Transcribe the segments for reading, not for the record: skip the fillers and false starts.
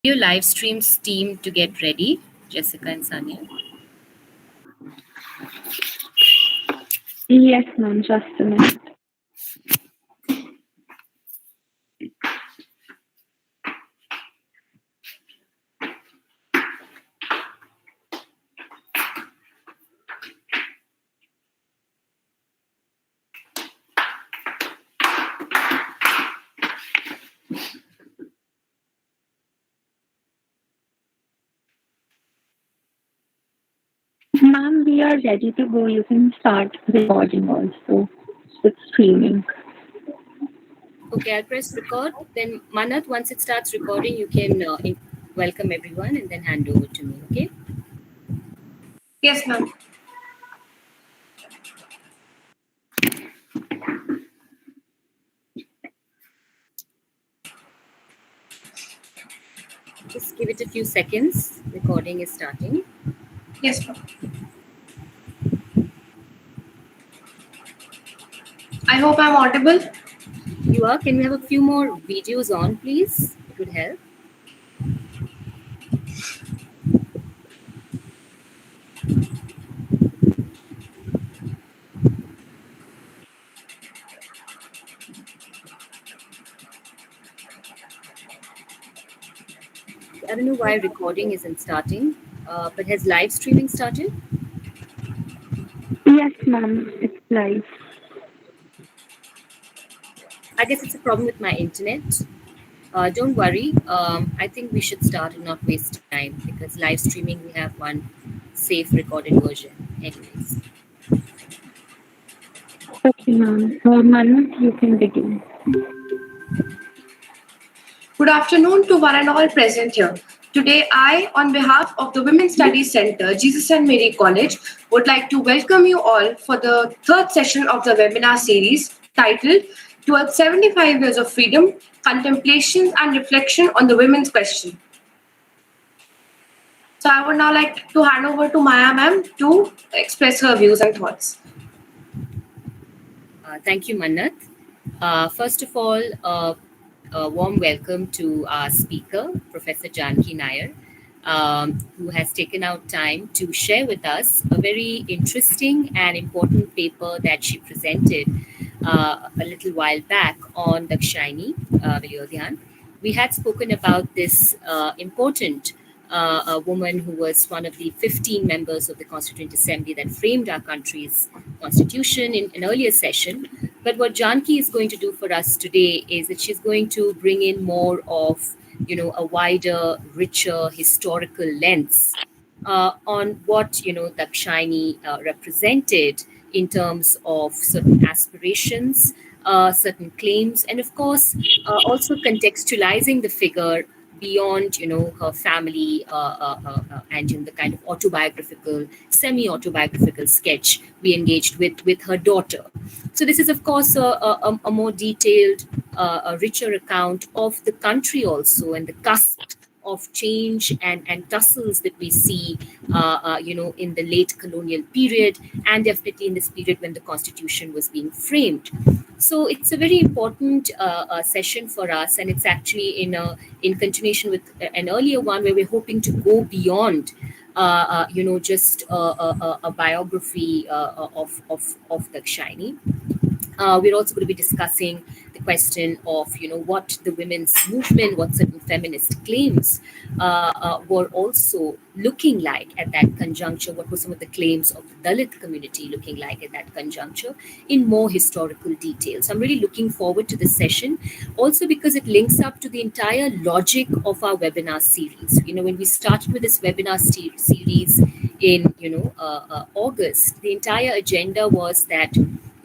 Your live streams team to get ready, Jessica and Sanya. Yes, ma'am, just a minute. Ma'am, we are ready to go. You can start recording also with streaming. Okay, I'll press record. Then, Manat, once it starts recording, you can welcome everyone and then hand over to me, okay? Yes, ma'am. Just give it a few seconds. Recording is starting. Yes, ma'am. I hope I'm audible. You are. Can we have a few more videos on, please? It would help. I don't know why recording isn't starting, but has live streaming started? Yes, ma'am, it's live. I guess it's a problem with my internet. Don't worry. I think we should start and not waste time because live streaming, we have one safe recorded version. Anyways. Okay, ma'am. Manu, you can begin. Good afternoon to one and all present here. Today, I, on behalf of the Women's Studies Center, Jesus and Mary College, would like to welcome you all for the third session of the webinar series titled Towards 75 Years of Freedom, Contemplations and Reflection on the Women's Question. So I would now like to hand over to Maya ma'am to express her views and thoughts. Thank you, Manat. First of all, a warm welcome to our speaker, Professor Janaki Nair, who has taken out time to share with us a very interesting and important paper that she presented a little while back on Dakshayini Velayudhan. We had spoken about this important a woman who was one of the 15 members of the Constituent Assembly that framed our country's constitution in an earlier session. But what Janaki is going to do for us today is that she's going to bring in more of, a wider, richer historical lens on what, Dakshayini represented in terms of certain aspirations, certain claims, and of course, also contextualizing the figure beyond, her family and the kind of autobiographical, semi-autobiographical sketch we engaged with her daughter. So this is, of course, a more detailed, a richer account of the country also and the cusp of change and tussles that we see, in the late colonial period and definitely in this period when the Constitution was being framed. So it's a very important session for us, and it's actually in continuation with an earlier one where we're hoping to go beyond, just a biography of Dakshayini. We're also going to be discussing the question of, what the women's movement, what certain feminist claims were also looking like at that conjuncture. What were some of the claims of the Dalit community looking like at that conjuncture in more historical detail. So I'm really looking forward to this session, also because it links up to the entire logic of our webinar series. When we started with this webinar series in, August, the entire agenda was that,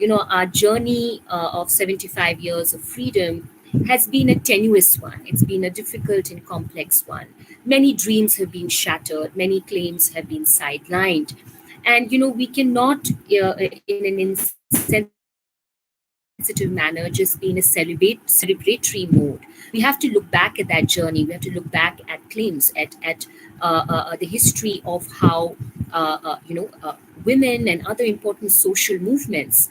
our journey of 75 years of freedom has been a tenuous one. It's been a difficult and complex one. Many dreams have been shattered. Many claims have been sidelined. And, we cannot, in an insensitive manner, just be in a celebratory mode. We have to look back at that journey. We have to look back at claims, at the history of how, women and other important social movements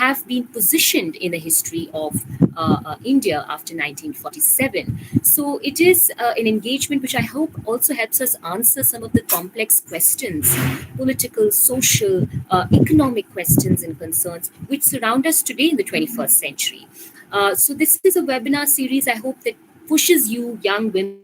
have been positioned in the history of India after 1947. So it is an engagement which I hope also helps us answer some of the complex questions, political, social, economic questions and concerns which surround us today in the 21st century. So this is a webinar series I hope that pushes you, young women,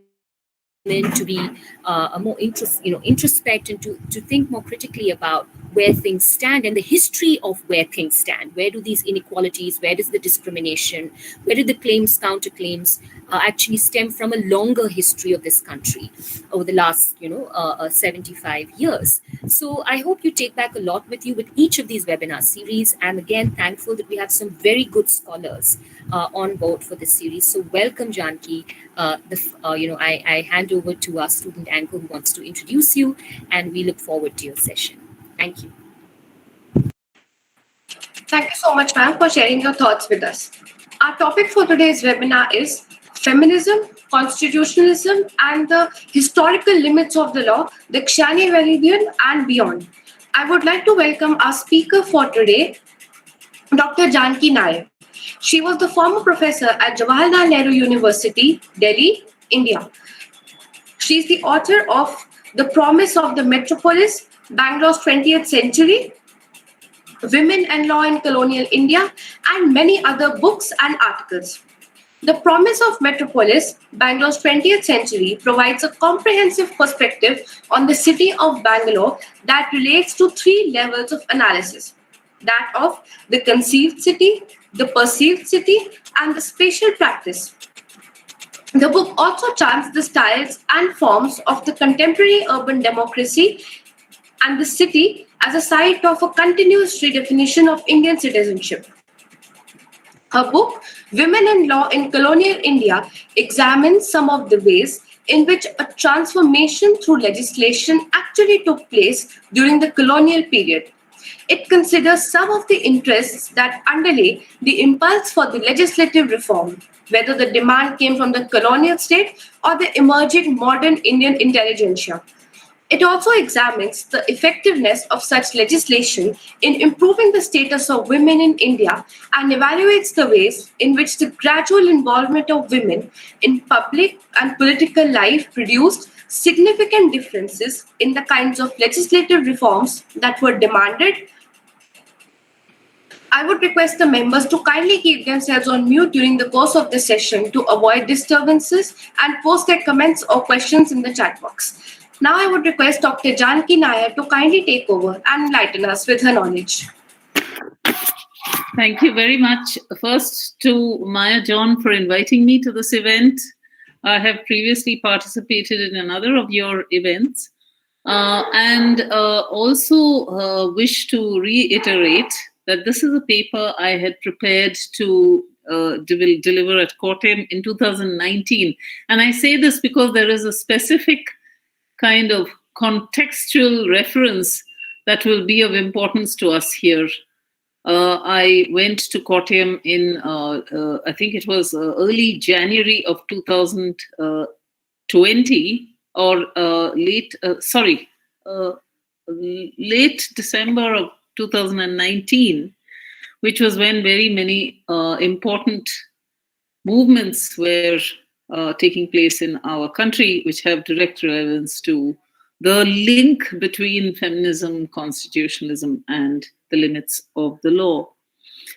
to be a more introspect and to think more critically about where things stand and the history of where things stand. Where do these inequalities, where does the discrimination, where do the claims, counterclaims actually stem from a longer history of this country over the last 75 years. So I hope you take back a lot with you with each of these webinar series. And again, thankful that we have some very good scholars on board for this series. So welcome, Janaki. I hand over to our student anchor who wants to introduce you, and we look forward to your session. Thank you. Thank you so much, ma'am, for sharing your thoughts with us. Our topic for today's webinar is Feminism, Constitutionalism, and the Historical Limits of the Law, Dakshayini Velayudhan and Beyond. I would like to welcome our speaker for today, Dr. Janaki Nair. She was the former professor at Jawaharlal Nehru University, Delhi, India. She is the author of The Promise of the Metropolis, Bangalore's 20th Century, Women and Law in Colonial India, and many other books and articles. The Promise of Metropolis, Bangalore's 20th Century, provides a comprehensive perspective on the city of Bangalore that relates to three levels of analysis: that of the conceived city, the perceived city, and the spatial practice. The book also charts the styles and forms of the contemporary urban democracy and the city as a site of a continuous redefinition of Indian citizenship. Her book, Women and Law in Colonial India, examines some of the ways in which a transformation through legislation actually took place during the colonial period. It considers some of the interests that underlay the impulse for the legislative reform, whether the demand came from the colonial state or the emerging modern Indian intelligentsia. It also examines the effectiveness of such legislation in improving the status of women in India and evaluates the ways in which the gradual involvement of women in public and political life produced significant differences in the kinds of legislative reforms that were demanded. I would request the members to kindly keep themselves on mute during the course of this session to avoid disturbances and post their comments or questions in the chat box. Now I would request Dr. Janaki Nair to kindly take over and enlighten us with her knowledge. Thank you very much. First to Maya John for inviting me to this event. I have previously participated in another of your events and also wish to reiterate that this is a paper I had prepared to deliver at Kottayam in 2019. And I say this because there is a specific kind of contextual reference that will be of importance to us here. I went to Kottayam in, I think it was early January of 2020 or late December of 2019, which was when very many important movements were taking place in our country, which have direct relevance to the link between feminism, constitutionalism, and the limits of the law.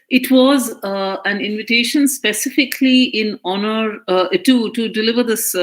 It was an invitation specifically in honor to deliver this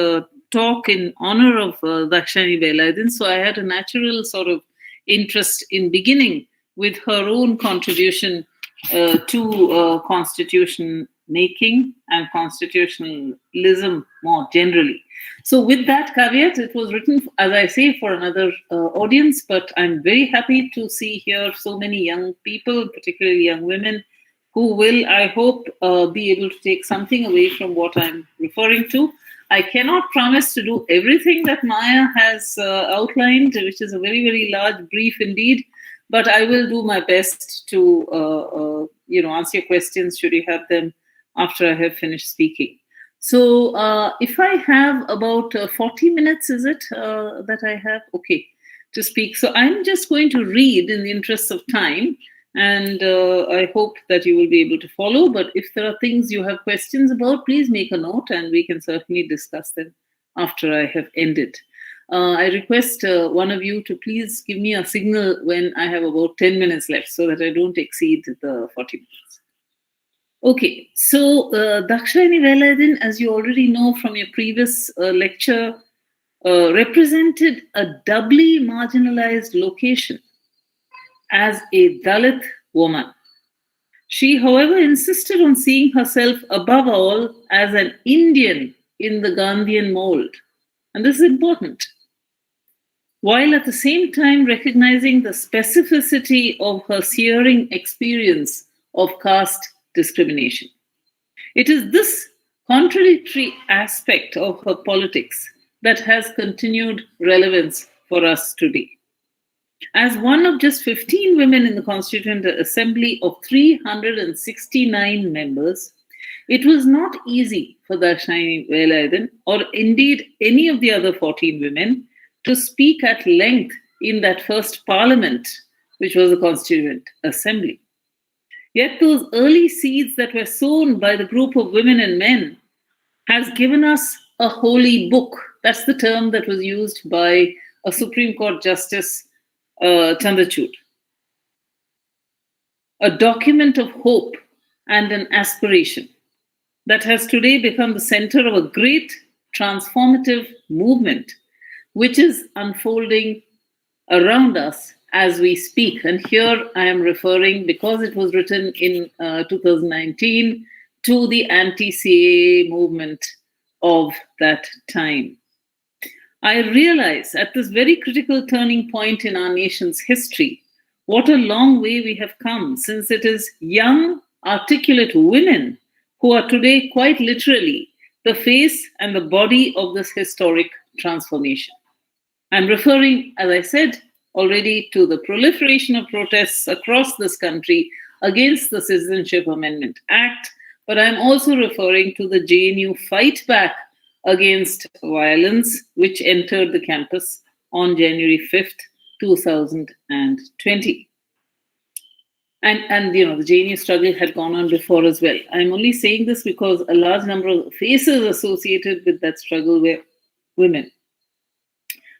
talk in honor of Dakshayini Velayudhan. So I had a natural sort of interest in beginning with her own contribution to constitution making and constitutionalism more generally. So with that caveat, it was written, as I say, for another audience, but I'm very happy to see here so many young people, particularly young women, who will, I hope, be able to take something away from what I'm referring to. I cannot promise to do everything that Maya has outlined, which is a very, very large brief indeed, but I will do my best to answer your questions should you have them after I have finished speaking. So if I have about 40 minutes, is it that I have? Okay. to speak. So I'm just going to read in the interest of time, and I hope that you will be able to follow. But if there are things you have questions about, please make a note and we can certainly discuss them after I have ended. I request one of you to please give me a signal when I have about 10 minutes left so that I don't exceed the 40 minutes. Okay, so Dakshayini Velayudhan, as you already know from your previous lecture, represented a doubly marginalized location as a Dalit woman. She, however, insisted on seeing herself above all as an Indian in the Gandhian mold. And this is important. While at the same time recognizing the specificity of her searing experience of caste discrimination. It is this contradictory aspect of her politics that has continued relevance for us today. As one of just 15 women in the Constituent Assembly of 369 members, it was not easy for Dakshayini Velayudhan, or indeed any of the other 14 women, to speak at length in that first parliament, which was the Constituent Assembly. Yet those early seeds that were sown by the group of women and men has given us a holy book. That's the term that was used by a Supreme Court Justice, Chandrachud. A document of hope and an aspiration that has today become the center of a great transformative movement which is unfolding around us as we speak. And here I am referring, because it was written in 2019, to the anti-CAA movement of that time. I realize at this very critical turning point in our nation's history, what a long way we have come, since it is young, articulate women who are today quite literally the face and the body of this historic transformation. I'm referring, as I said already, to the proliferation of protests across this country against the Citizenship Amendment Act, but I'm also referring to the JNU fight back against violence, which entered the campus on January 5th, 2020. And the JNU struggle had gone on before as well. I'm only saying this because a large number of faces associated with that struggle were women.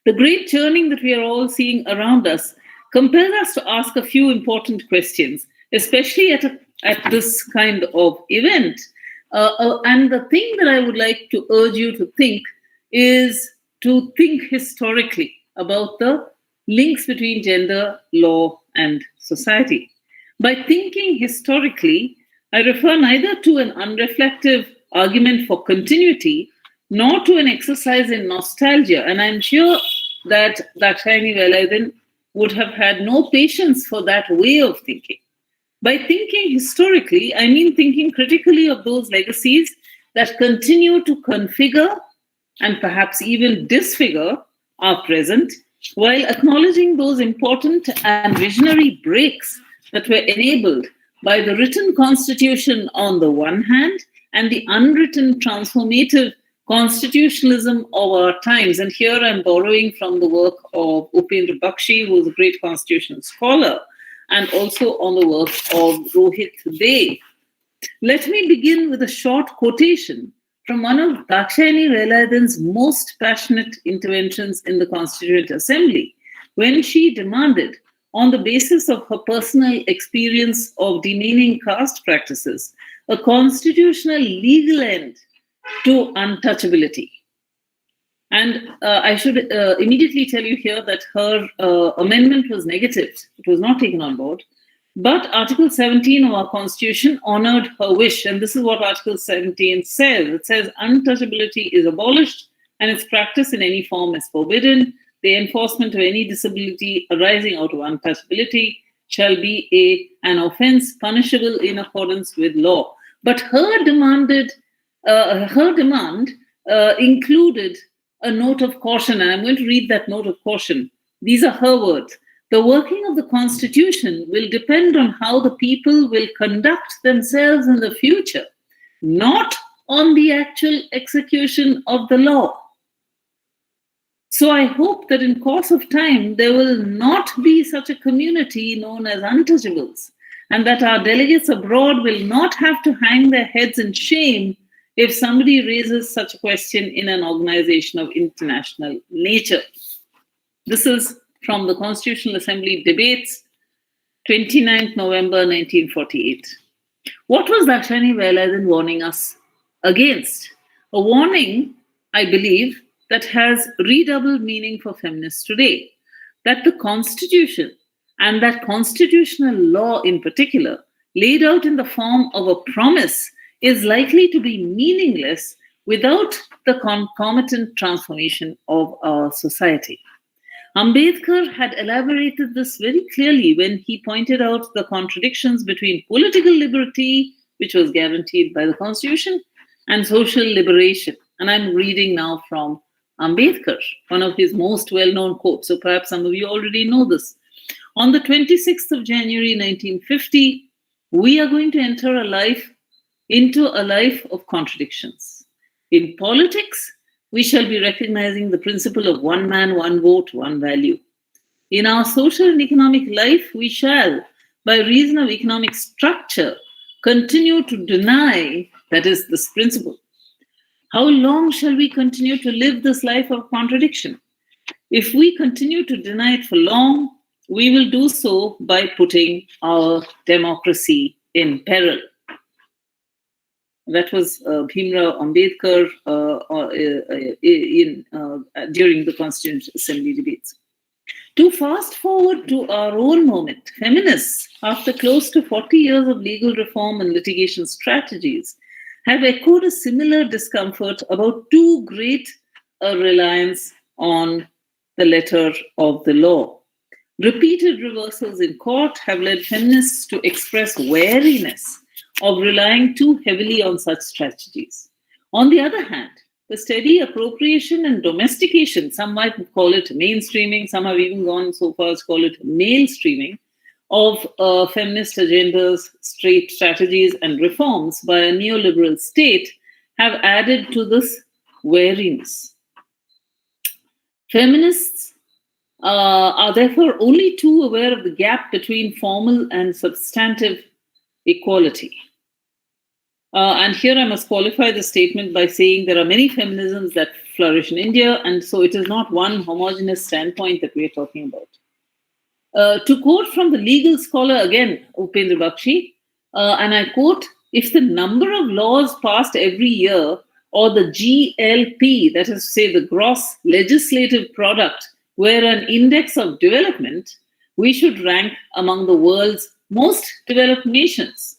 The great churning that we are all seeing around us compels us to ask a few important questions, especially at this kind of event. And the thing that I would like to urge you to think is to think historically about the links between gender, law, and society. By thinking historically, I refer neither to an unreflective argument for continuity, nor to an exercise in nostalgia. And I'm sure that Dakshayini Velayudhan would have had no patience for that way of thinking. By thinking historically, I mean thinking critically of those legacies that continue to configure and perhaps even disfigure our present, while acknowledging those important and visionary breaks that were enabled by the written constitution on the one hand and the unwritten transformative constitutionalism of our times. And here I'm borrowing from the work of Upendra Bakshi, who is a great constitutional scholar, and also on the work of Rohit Dey. Let me begin with a short quotation from one of Dakshayini Velayudhan's most passionate interventions in the Constituent Assembly, when she demanded, on the basis of her personal experience of demeaning caste practices, a constitutional legal end to untouchability. And I should immediately tell you here that her amendment was negative. It was not taken on board. But Article 17 of our Constitution honored her wish. And this is what Article 17 says. It says, untouchability is abolished and its practice in any form is forbidden. The enforcement of any disability arising out of untouchability shall be an offense punishable in accordance with law. But her demand included a note of caution, and I'm going to read that note of caution. These are her words. The working of the Constitution will depend on how the people will conduct themselves in the future, not on the actual execution of the law. So I hope that in course of time, there will not be such a community known as untouchables, and that our delegates abroad will not have to hang their heads in shame if somebody raises such a question in an organization of international nature. This is from the Constitutional Assembly debates, 29th November 1948. What was Dakshayini Velayudhan warning us against? A warning, I believe, that has redoubled meaning for feminists today, that the Constitution and that constitutional law in particular, laid out in the form of a promise, is likely to be meaningless without the concomitant transformation of our society. Ambedkar had elaborated this very clearly when he pointed out the contradictions between political liberty, which was guaranteed by the Constitution, and social liberation. And I'm reading now from Ambedkar, one of his most well-known quotes. So perhaps some of you already know this. On the 26th of January 1950, we are going to enter into a life of contradictions. In politics, we shall be recognizing the principle of one man, one vote, one value. In our social and economic life, we shall, by reason of economic structure, continue to deny that is this principle. How long shall we continue to live this life of contradiction? If we continue to deny it for long, we will do so by putting our democracy in peril. That was Bhimrao Ambedkar during the Constitutional Assembly debates. To fast forward to our own moment, feminists, after close to 40 years of legal reform and litigation strategies, have echoed a similar discomfort about too great a reliance on the letter of the law. Repeated reversals in court have led feminists to express wariness of relying too heavily on such strategies. On the other hand, the steady appropriation and domestication, some might call it mainstreaming, some have even gone so far as to call it mainstreaming, of feminist agendas, strategies, and reforms by a neoliberal state have added to this wariness. Feminists are therefore only too aware of the gap between formal and substantive equality. And here I must qualify the statement by saying there are many feminisms that flourish in India, and so it is not one homogeneous standpoint that we are talking about. To quote from the legal scholar again, Upendra Bakshi, and I quote, if the number of laws passed every year, or the GLP, that is to say the gross legislative product, were an index of development, we should rank among the world's most developed nations.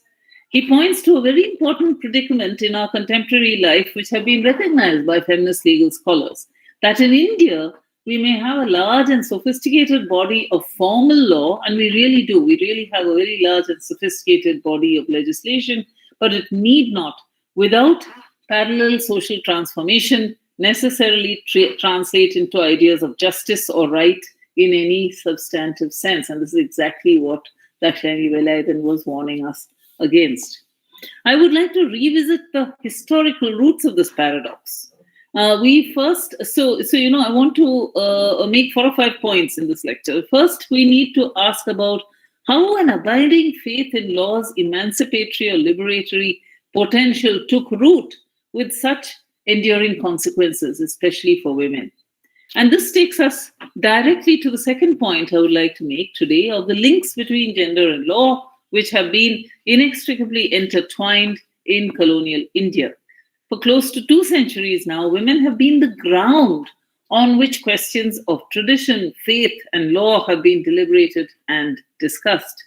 He points to a very important predicament in our contemporary life, which have been recognized by feminist legal scholars, that in India, we may have a large and sophisticated body of formal law, and we really do. We really have a very large and sophisticated body of legislation, but it need not, without parallel social transformation, necessarily translate into ideas of justice or right in any substantive sense. And this is exactly what Dakshayini Velayudhan was warning us against. I would like to revisit the historical roots of this paradox. I want to make 4 or 5 points in this lecture. First, we need to ask about how an abiding faith in law's emancipatory or liberatory potential took root with such enduring consequences, especially for women. And this takes us directly to the second point I would like to make today, of the links between gender and law, which have been inextricably intertwined in colonial India. For close to 2 centuries now, women have been the ground on which questions of tradition, faith, and law have been deliberated and discussed.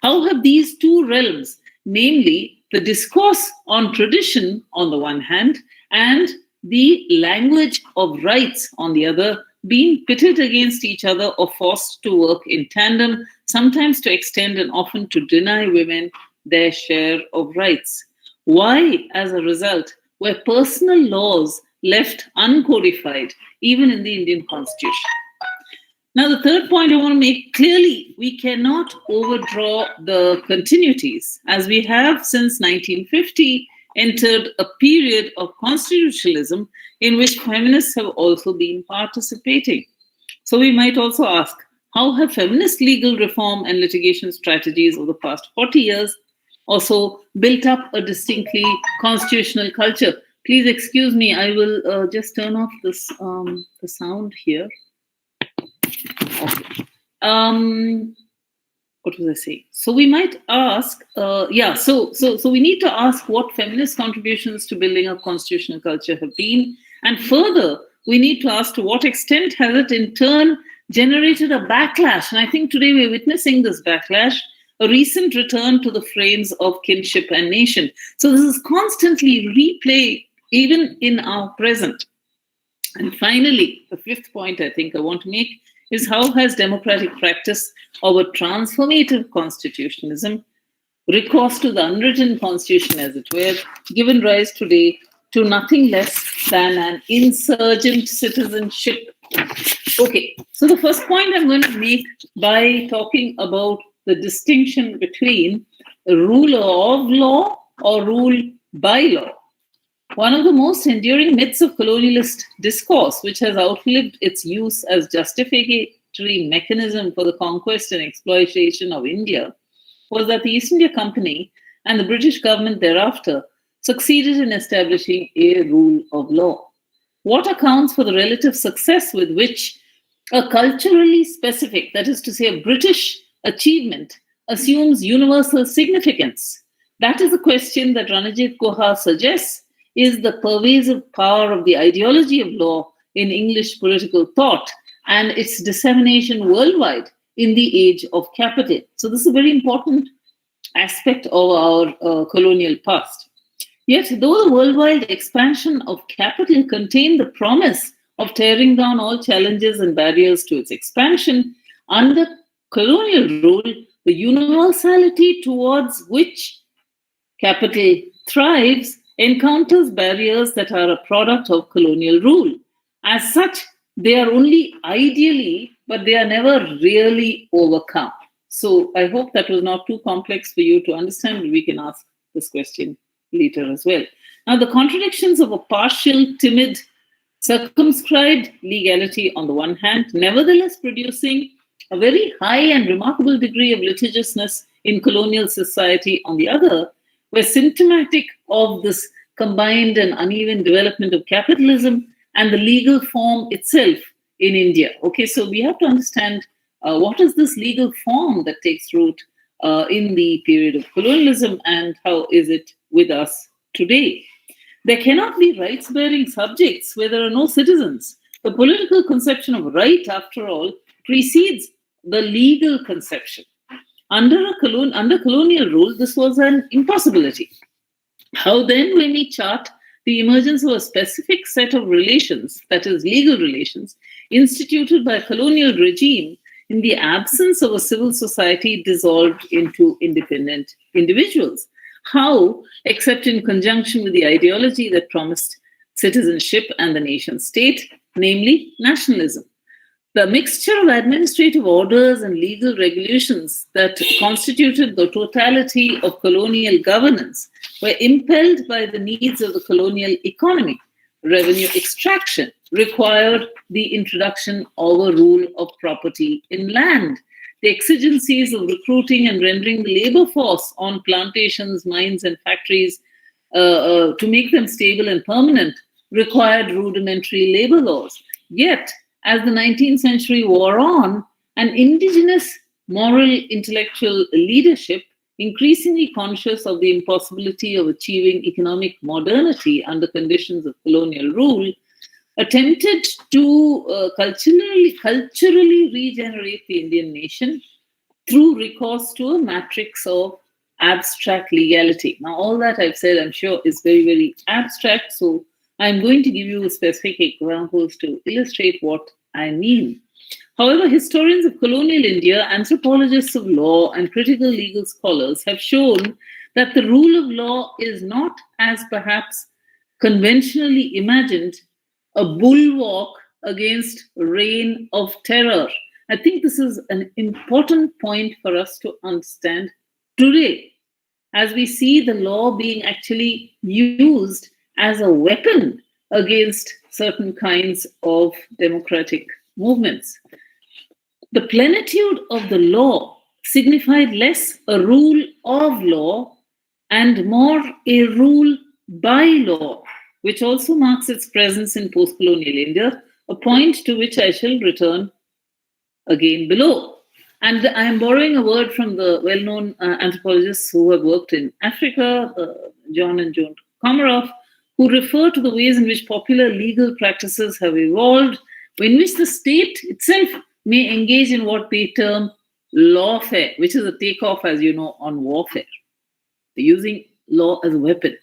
How have these 2 realms, namely the discourse on tradition on the one hand and the language of rights on the other, been pitted against each other or forced to work in tandem, sometimes to extend and often to deny women their share of rights? Why, as a result, were personal laws left uncodified, even in the Indian Constitution? Now, the third point I want to make clearly, we cannot overdraw the continuities, as we have since 1950 entered a period of constitutionalism in which feminists have also been participating. So we might also ask, how have feminist legal reform and litigation strategies over the past 40 years also built up a distinctly constitutional culture? Please excuse me, I will just turn off this the sound here. Okay. What was I saying? So we might ask, so we need to ask what feminist contributions to building a constitutional culture have been, and further, we need to ask to what extent has it in turn generated a backlash. And I think today we're witnessing this backlash, a recent return to the frames of kinship and nation. So this is constantly replayed even in our present. And finally, the fifth point I think I want to make is how has democratic practice of a transformative constitutionalism, recourse to the unwritten constitution as it were, given rise today to nothing less than an insurgent citizenship. Okay, so the first point I'm going to make by talking about the distinction between a ruler of law or rule by law. One of the most enduring myths of colonialist discourse, which has outlived its use as justificatory mechanism for the conquest and exploitation of India, was that the East India Company and the British government thereafter succeeded in establishing a rule of law. What accounts for the relative success with which a culturally specific, that is to say, a British achievement, assumes universal significance? That is a question that Ranajit Guha suggests is the pervasive power of the ideology of law in English political thought and its dissemination worldwide in the age of capital. So this is a very important aspect of our colonial past. Yet, though the worldwide expansion of capital contained the promise of tearing down all challenges and barriers to its expansion, under colonial rule, the universality towards which capital thrives encounters barriers that are a product of colonial rule. As such, they are only ideally, but they are never really overcome. So I hope that was not too complex for you to understand. We can ask this question later as well. Now, the contradictions of a partial, timid, circumscribed legality on the one hand, nevertheless producing a very high and remarkable degree of litigiousness in colonial society on the other, were symptomatic of this combined and uneven development of capitalism and the legal form itself in India. Okay, so we have to understand what is this legal form that takes root in the period of colonialism and how is it with us today. There cannot be rights-bearing subjects where there are no citizens. The political conception of right, after all, precedes the legal conception. Under colonial rule, this was an impossibility. How then, when we chart the emergence of a specific set of relations, that is, legal relations, instituted by a colonial regime in the absence of a civil society dissolved into independent individuals? How, except in conjunction with the ideology that promised citizenship and the nation state, namely nationalism? The mixture of administrative orders and legal regulations that constituted the totality of colonial governance were impelled by the needs of the colonial economy. Revenue extraction required the introduction of a rule of property in land. The exigencies of recruiting and rendering the labor force on plantations, mines, and factories to make them stable and permanent required rudimentary labor laws. Yet, as the 19th century wore on, an indigenous moral intellectual leadership, increasingly conscious of the impossibility of achieving economic modernity under conditions of colonial rule, attempted to culturally regenerate the Indian nation through recourse to a matrix of abstract legality. Now, all that I've said, I'm sure, is very, very abstract. So I'm going to give you specific examples to illustrate what I mean. However, historians of colonial India, anthropologists of law, and critical legal scholars have shown that the rule of law is not, as perhaps conventionally imagined, a bulwark against a reign of terror. I think this is an important point for us to understand today. as we see the law being actually used as a weapon against certain kinds of democratic movements. The plenitude of the law signified less a rule of law and more a rule by law, which also marks its presence in post-colonial India, a point to which I shall return again below. And I am borrowing a word from the well-known anthropologists who have worked in Africa, John and Joan Komaroff, who refer to the ways in which popular legal practices have evolved, in which the state itself may engage in what they term lawfare, which is a takeoff, as you know, on warfare, using law as a weapon.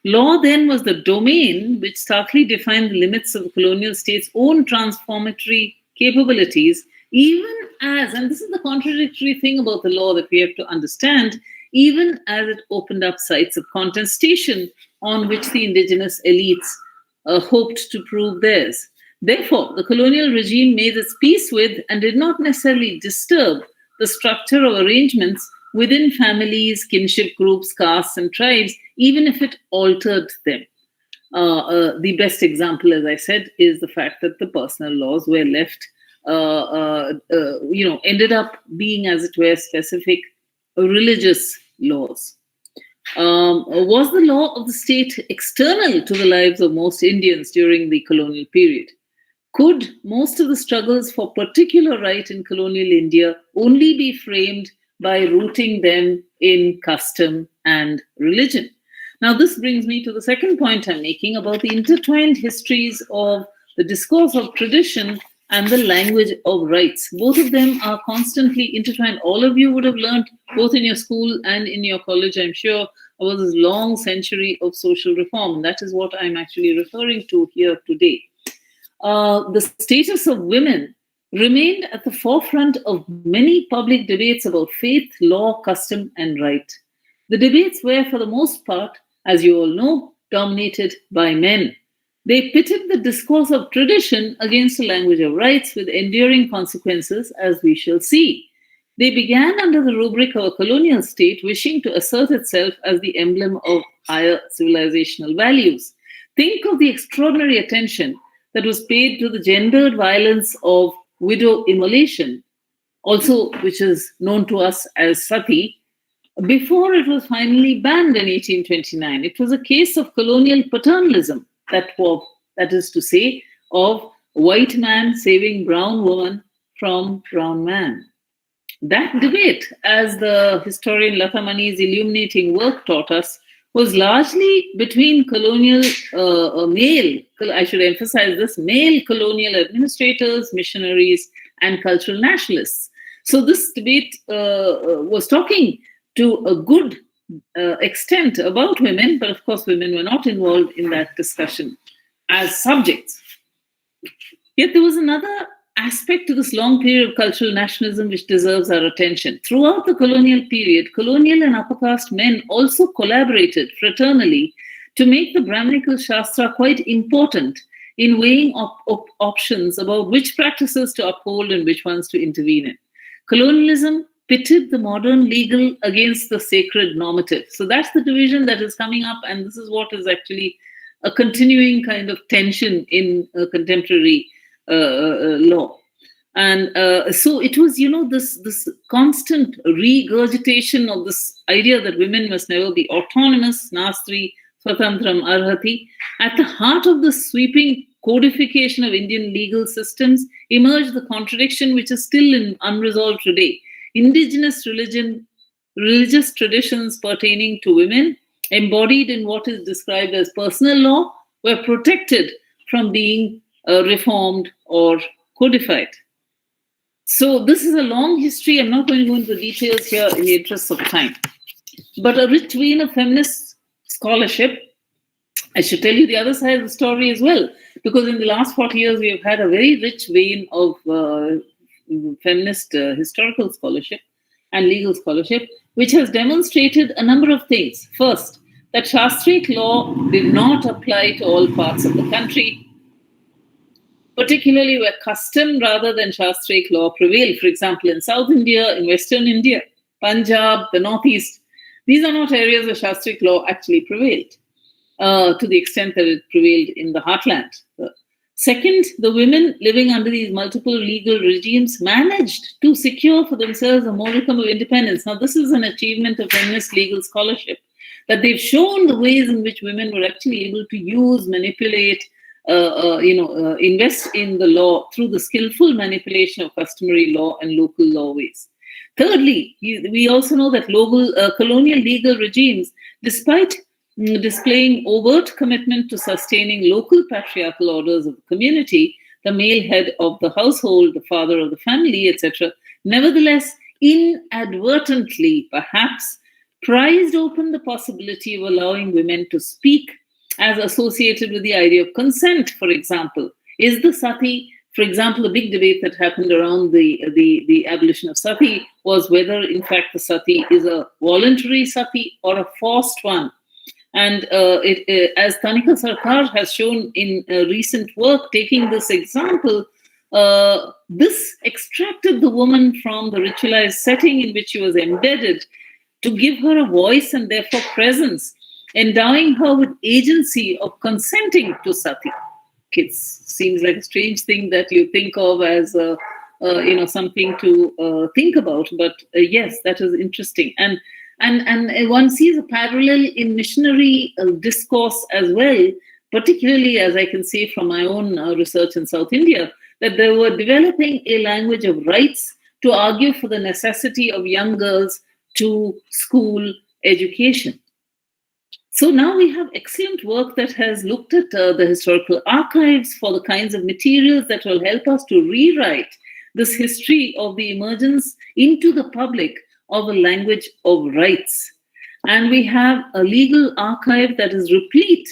Law then was the domain which starkly defined the limits of the colonial state's own transformatory capabilities, even as, and this is the contradictory thing about the law that we have to understand, even as it opened up sites of contestation on which the indigenous elites hoped to prove theirs. Therefore, the colonial regime made its peace with and did not necessarily disturb the structure of arrangements within families, kinship groups, castes, and tribes, even if it altered them. The best example, as I said, is the fact that the personal laws were left, ended up being, as it were, specific religious laws. Was the law of the state external to the lives of most Indians during the colonial period? Could most of the struggles for particular right in colonial India only be framed by rooting them in custom and religion? Now, this brings me to the second point I'm making about the intertwined histories of the discourse of tradition and the language of rights. Both of them are constantly intertwined. All of you would have learned, both in your school and in your college, I'm sure, about this long century of social reform. That is what I'm actually referring to here today. The status of women remained at the forefront of many public debates about faith, law, custom, and right. The debates were, for the most part, as you all know, dominated by men. They pitted the discourse of tradition against the language of rights with enduring consequences, as we shall see. They began under the rubric of a colonial state wishing to assert itself as the emblem of higher civilizational values. Think of the extraordinary attention that was paid to the gendered violence of widow immolation, also which is known to us as sati, before it was finally banned in 1829. It was a case of colonial paternalism, that is to say, of white man saving brown woman from brown man. That debate, as the historian Lata Mani's illuminating work taught us, was largely between colonial male, I should emphasize this, male colonial administrators, missionaries, and cultural nationalists. So this debate was talking to a good extent about women, but of course women were not involved in that discussion as subjects. Yet there was another aspect to this long period of cultural nationalism which deserves our attention. Throughout the colonial period, colonial and upper caste men also collaborated fraternally to make the Brahminical Shastra quite important in weighing options about which practices to uphold and which ones to intervene in. Colonialism pitted the modern legal against the sacred normative. So that's the division that is coming up, and this is what is actually a continuing kind of tension in contemporary law. And so it was, this constant regurgitation of this idea that women must never be autonomous, nastri, swatantram, arhati. At the heart of the sweeping codification of Indian legal systems emerged the contradiction which is still unresolved today. Indigenous religious traditions pertaining to women, embodied in what is described as personal law, were protected from being reformed or codified. So this is a long history. I'm not going to go into the details here in the interest of time. But a rich vein of feminist scholarship, I should tell you the other side of the story as well, because in the last 40 years, we have had a very rich vein of feminist historical scholarship and legal scholarship, which has demonstrated a number of things. First, that Shastric law did not apply to all parts of the country, particularly where custom rather than Shastric law prevailed. For example, in South India, in Western India, Punjab, the Northeast, These are not areas where Shastric law actually prevailed to the extent that it prevailed in the heartland. Second, the women living under these multiple legal regimes managed to secure for themselves a modicum of independence. Now, this is an achievement of feminist legal scholarship, that they've shown the ways in which women were actually able to use, manipulate, invest in the law through the skillful manipulation of customary law and local law ways. Thirdly, we also know that colonial legal regimes, despite displaying overt commitment to sustaining local patriarchal orders of the community, the male head of the household, the father of the family, etc., nevertheless, inadvertently, perhaps, prized open the possibility of allowing women to speak, as associated with the idea of consent, for example. Is the sati, for example, the big debate that happened around the abolition of sati was whether, in fact, the sati is a voluntary sati or a forced one. And as Tanika Sarkar has shown in recent work, taking this example, this extracted the woman from the ritualized setting in which she was embedded to give her a voice and therefore presence, endowing her with agency of consenting to sati. It seems like a strange thing that you think of as something to think about, but yes, that is interesting. And one sees a parallel in missionary discourse as well, particularly as I can say from my own research in South India, that they were developing a language of rights to argue for the necessity of young girls to school education. So now we have excellent work that has looked at the historical archives for the kinds of materials that will help us to rewrite this history of the emergence into the public of a language of rights. And we have a legal archive that is replete,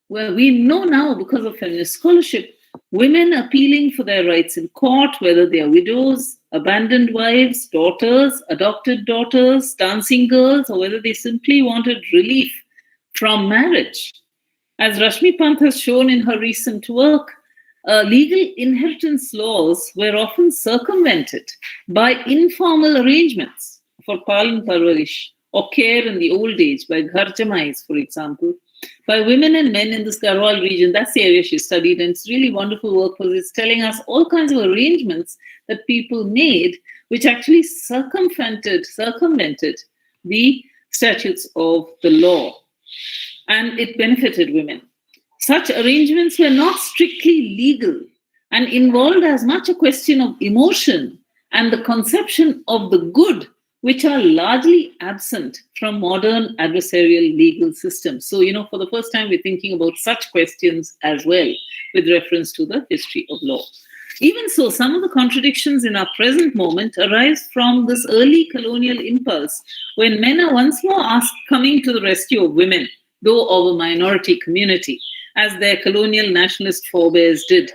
where we know now, because of feminist scholarship, women appealing for their rights in court, whether they are widows, abandoned wives, daughters, adopted daughters, dancing girls, or whether they simply wanted relief from marriage. As Rashmi Pant has shown in her recent work, legal inheritance laws were often circumvented by informal arrangements for palan parvarish or care in the old age, by ghar jamais, for example, by women and men in this Garhwal region. That's the area she studied, and it's really wonderful work because it's telling us all kinds of arrangements that people made which actually circumvented the statutes of the law, and it benefited women. Such arrangements were not strictly legal and involved as much a question of emotion and the conception of the good, which are largely absent from modern adversarial legal systems. So, for the first time, we're thinking about such questions as well with reference to the history of law. Even so, some of the contradictions in our present moment arise from this early colonial impulse when men are once more coming to the rescue of women, though of a minority community, as their colonial nationalist forebears did.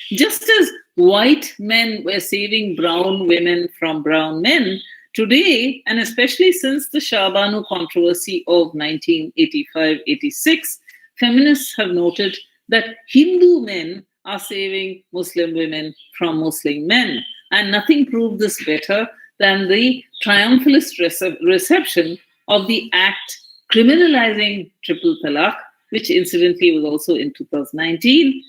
Just as white men were saving brown women from brown men, today, and especially since the Shah Banu controversy of 1985-86, feminists have noted that Hindu men are saving Muslim women from Muslim men. And nothing proved this better than the triumphalist reception of the act criminalizing triple talaq, which incidentally was also in 2019.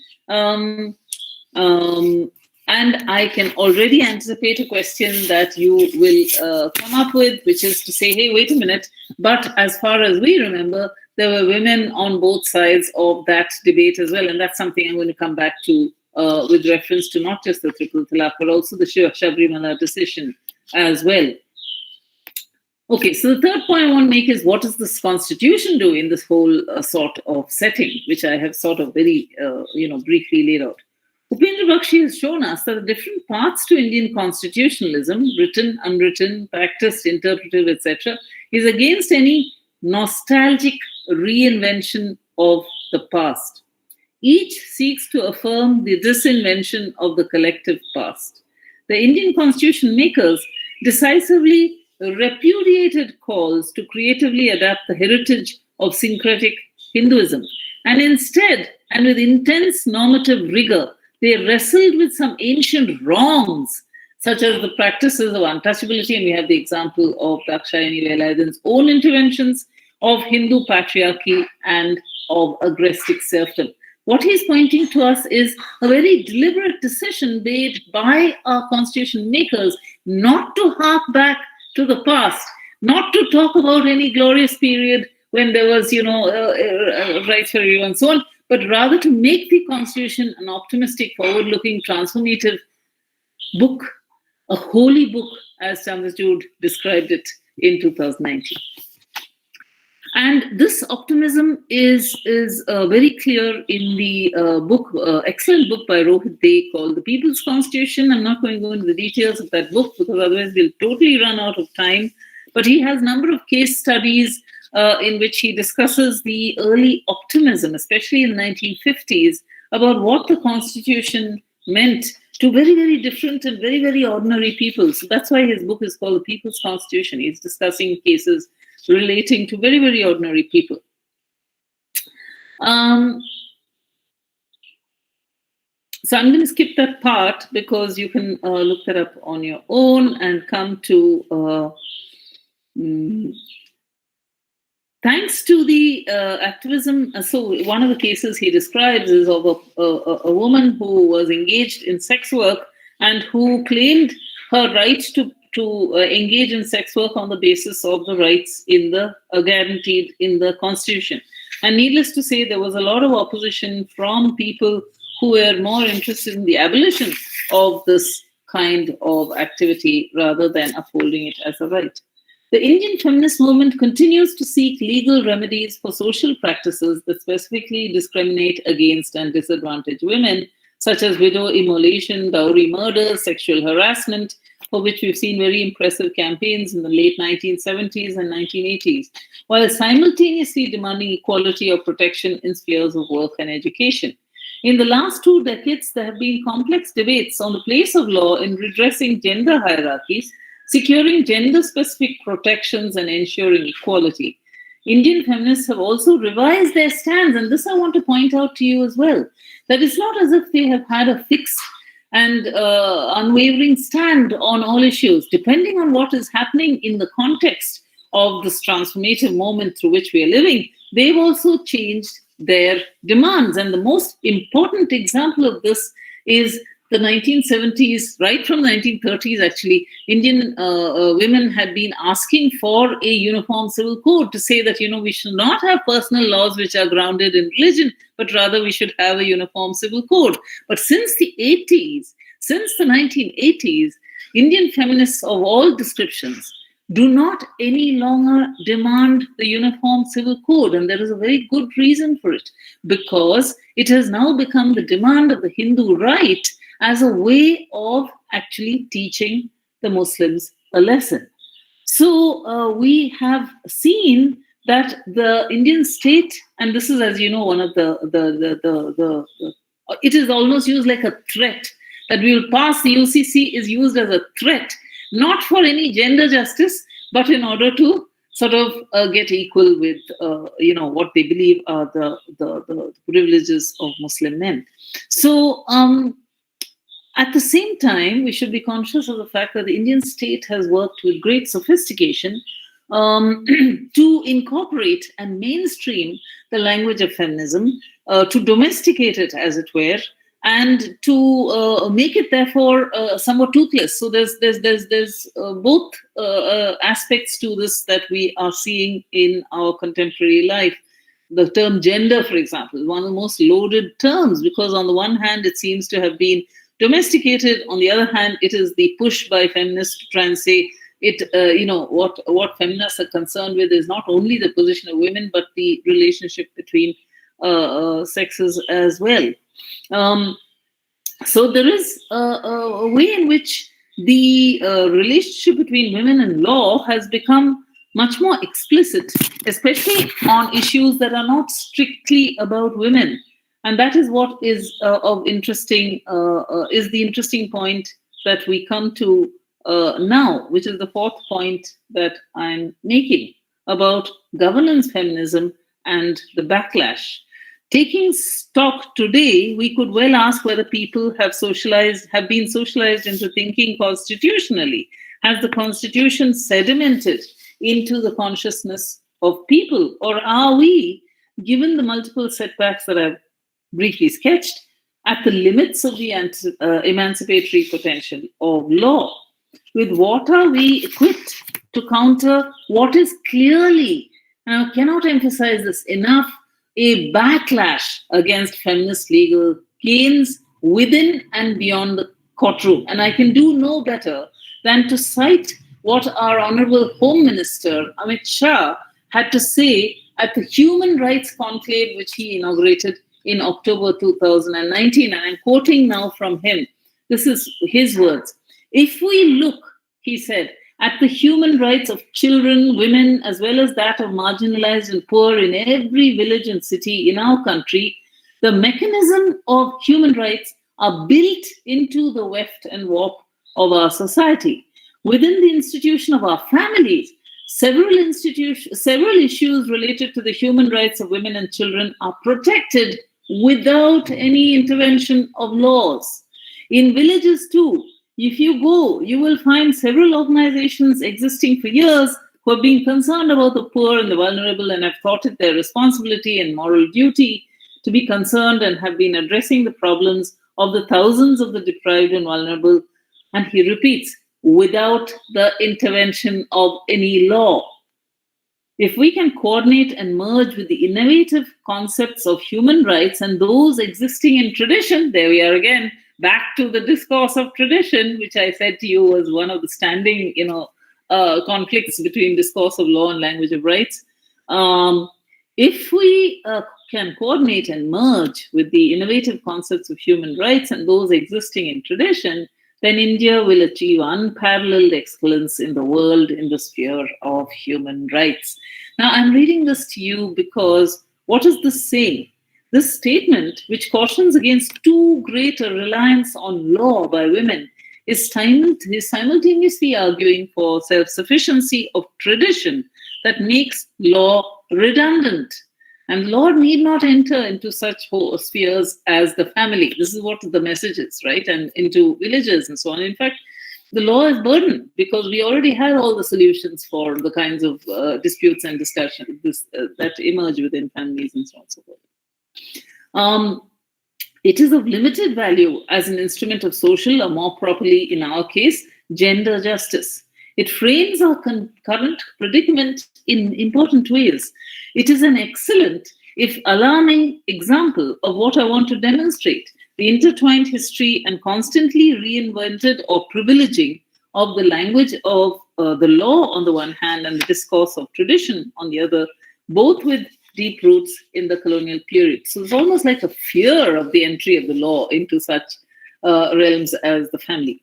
And I can already anticipate a question that you will come up with, which is to say, hey, wait a minute, but as far as we remember, there were women on both sides of that debate as well. And that's something I'm going to come back to with reference to not just the triple talaq, but also the Shabarimala decision as well. Okay, so the third point I want to make is, what does this constitution do in this whole sort of setting, which I have sort of very, briefly laid out. Upendra Bakshi has shown us that the different paths to Indian constitutionalism, written, unwritten, practiced, interpretive, etc., is against any nostalgic reinvention of the past. Each seeks to affirm the disinvention of the collective past. The Indian constitution makers decisively repudiated calls to creatively adapt the heritage of syncretic Hinduism, and instead, and with intense normative rigor, they wrestled with some ancient wrongs, such as the practices of untouchability, and we have the example of Dakshayini Velayudhan's own interventions, of Hindu patriarchy, and of aggressive serfdom. What he's pointing to us is a very deliberate decision made by our constitution makers not to hark back to the past, not to talk about any glorious period when there was, rights for everyone and so on, but rather to make the constitution an optimistic, forward-looking, transformative book, a holy book, as Chandrachud described it in 2019. And this optimism is very clear in the book, excellent book by Rohit Dey called The People's Constitution. I'm not going to go into the details of that book because otherwise we'll totally run out of time. But he has a number of case studies in which he discusses the early optimism, especially in the 1950s, about what the Constitution meant to very, very different and very, very ordinary people. So that's why his book is called The People's Constitution. He's discussing cases relating to very, very ordinary people. So I'm going to skip that part because you can look that up on your own and come to, thanks to the activism. So one of the cases he describes is of a woman who was engaged in sex work and who claimed her right to engage in sex work on the basis of the rights guaranteed in the Constitution. And needless to say, there was a lot of opposition from people who were more interested in the abolition of this kind of activity rather than upholding it as a right. The Indian feminist movement continues to seek legal remedies for social practices that specifically discriminate against and disadvantage women, such as widow immolation, dowry murder, sexual harassment, for which we've seen very impressive campaigns in the late 1970s and 1980s, while simultaneously demanding equality of protection in spheres of work and education. In the last 2 decades, there have been complex debates on the place of law in redressing gender hierarchies, securing gender-specific protections, and ensuring equality. Indian feminists have also revised their stands, and this I want to point out to you as well, that it's not as if they have had a fixed and unwavering stand on all issues. Depending on what is happening in the context of this transformative moment through which we are living, they've also changed their demands. And the most important example of this is the 1970s, right from the 1930s, actually, Indian women had been asking for a uniform civil code to say that, we should not have personal laws which are grounded in religion, but rather we should have a uniform civil code. But since the 1980s, Indian feminists of all descriptions do not any longer demand the uniform civil code. And there is a very good reason for it, because it has now become the demand of the Hindu right as a way of actually teaching the Muslims a lesson. So we have seen that the Indian state, and this is, as you know, one of it is almost used like a threat, that we will pass the UCC is used as a threat, not for any gender justice, but in order to sort of get equal with, what they believe are the privileges of Muslim men. So, at the same time, we should be conscious of the fact that the Indian state has worked with great sophistication to incorporate and mainstream the language of feminism, to domesticate it, as it were, and to make it therefore somewhat toothless. So there's both aspects to this that we are seeing in our contemporary life. The term gender, for example, is one of the most loaded terms, because on the one hand, it seems to have been domesticated. On the other hand, it is the push by feminists to try and say it, what feminists are concerned with is not only the position of women, but the relationship between sexes as well. So there is a way in which the relationship between women and law has become much more explicit, especially on issues that are not strictly about women. And that is what is of interesting, is the interesting point that we come to now, which is the fourth point that I'm making about governance feminism and the backlash. taking stock today, we could well ask whether people have been socialized into thinking constitutionally. Has the Constitution sedimented into the consciousness of people? Or are we, given the multiple setbacks that I've briefly sketched, at the limits of the emancipatory potential of law? With what are we equipped to counter what is clearly, and I cannot emphasize this enough, a backlash against feminist legal gains within and beyond the courtroom? And I can do no better than to cite what our Honorable Home Minister, Amit Shah, had to say at the Human Rights Conclave, which he inaugurated in October 2019. And I'm quoting now from him. This is his words. If we look, he said, at the human rights of children, women, as well as that of marginalized and poor in every village and city in our country, the mechanism of human rights are built into the weft and warp of our society. Within the institution of our families, several issues related to the human rights of women and children are protected without any intervention of laws. In villages too, if you go, you will find several organizations existing for years who have been concerned about the poor and the vulnerable and have thought it their responsibility and moral duty to be concerned and have been addressing the problems of the thousands of the deprived and vulnerable. And he repeats, without the intervention of any law. If we can coordinate and merge with the innovative concepts of human rights and those existing in tradition, there we are again, back to the discourse of tradition, which I said to you was one of the standing, conflicts between discourse of law and language of rights. If we can coordinate and merge with the innovative concepts of human rights and those existing in tradition, then India will achieve unparalleled excellence in the world in the sphere of human rights. Now, I'm reading this to you because what is this saying? This statement, which cautions against too great a reliance on law by women, is simultaneously arguing for self-sufficiency of tradition that makes law redundant. And law need not enter into such spheres as the family. This is what the message is, right? And into villages and so on. In fact, the law is burden because we already have all the solutions for the kinds of disputes and discussions that emerge within families and so on and so forth. It is of limited value as an instrument of social, or more properly in our case, gender justice. It frames our current predicament in important ways. It is an excellent, if alarming, example of what I want to demonstrate: the intertwined history and constantly reinvented or privileging of the language of the law on the one hand and the discourse of tradition on the other, both with deep roots in the colonial period. So it's almost like a fear of the entry of the law into such realms as the family.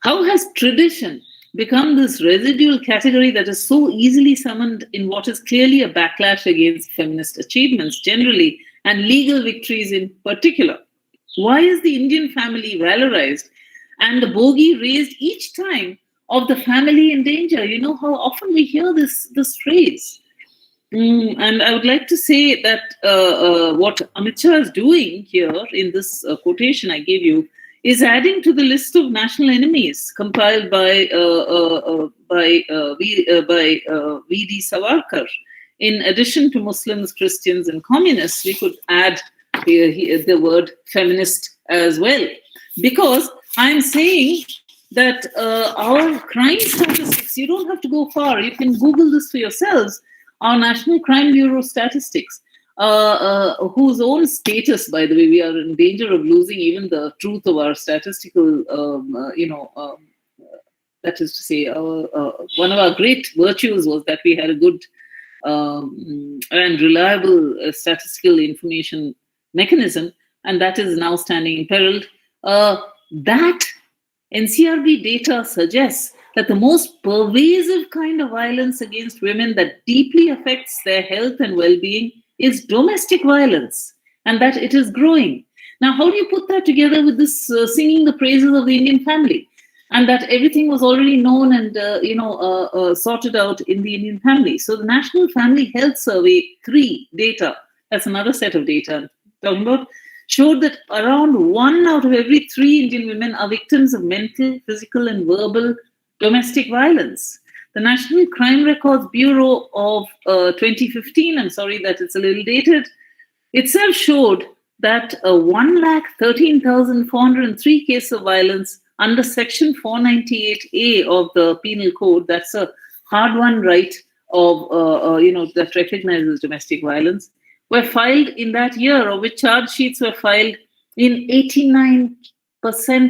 How has tradition become this residual category that is so easily summoned in what is clearly a backlash against feminist achievements generally and legal victories in particular? Why is the Indian family valorized and the bogey raised each time of the family in danger? You know how often we hear this phrase. And I would like to say that what Amit Shah is doing here in this quotation I gave you is adding to the list of national enemies compiled by V.D. Savarkar. In addition to Muslims, Christians, and communists, we could add the word feminist as well. Because I'm saying that our crime statistics, you don't have to go far, you can Google this for yourselves. Our National Crime Bureau statistics, whose own status, by the way, we are in danger of losing even the truth of our statistical, that is to say, one of our great virtues was that we had a good and reliable statistical information mechanism, and that is now standing imperiled. That NCRB data suggests that the most pervasive kind of violence against women that deeply affects their health and well-being is domestic violence, and that it is growing. Now, how do you put that together with this singing the praises of the Indian family, and that everything was already known and sorted out in the Indian family? So the National Family Health Survey 3 data that's another set of data I'm talking about, showed that around 1 out of every 3 Indian women are victims of mental, physical, and verbal domestic violence. The National Crime Records Bureau of 2015, I'm sorry that it's a little dated, itself showed that 113,403 cases of violence under Section 498A of the Penal Code, that's a hard-won right of, that recognizes domestic violence, were filed in that year, of which charge sheets were filed in 89%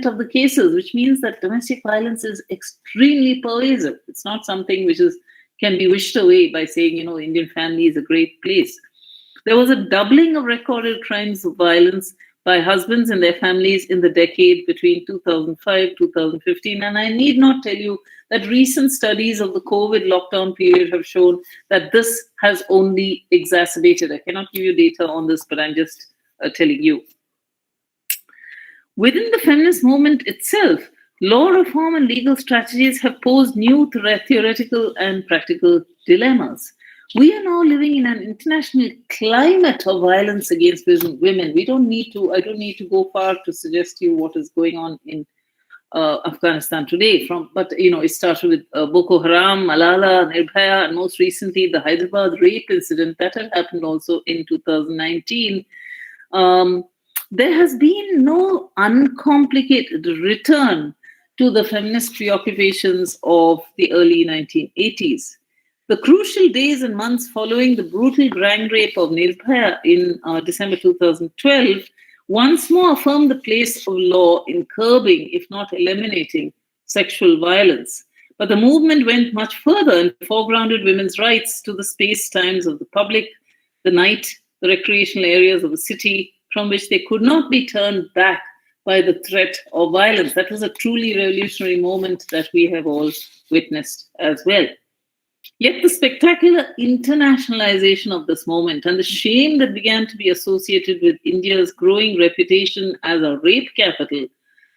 of the cases, which means that domestic violence is extremely pervasive. It's not something which can be wished away by saying, Indian family is a great place. There was a doubling of recorded crimes of violence by husbands and their families in the decade between 2005 2015. And I need not tell you that recent studies of the COVID lockdown period have shown that this has only exacerbated. I cannot give you data on this, but I'm just telling you. Within the feminist movement itself, law reform and legal strategies have posed new theoretical and practical dilemmas. We are now living in an international climate of violence against women. I don't need to go far to suggest to you what is going on in Afghanistan today. But it started with Boko Haram, Malala, Nirbhaya, and most recently the Hyderabad rape incident that had happened also in 2019. There has been no uncomplicated return to the feminist preoccupations of the early 1980s. The crucial days and months following the brutal gang rape of Nirbhaya in December 2012 once more affirmed the place of law in curbing, if not eliminating, sexual violence. But the movement went much further and foregrounded women's rights to the space-times of the public, the night, the recreational areas of the city, from which they could not be turned back by the threat of violence. That was a truly revolutionary moment that we have all witnessed as well. Yet the spectacular internationalization of this moment and the shame that began to be associated with India's growing reputation as a rape capital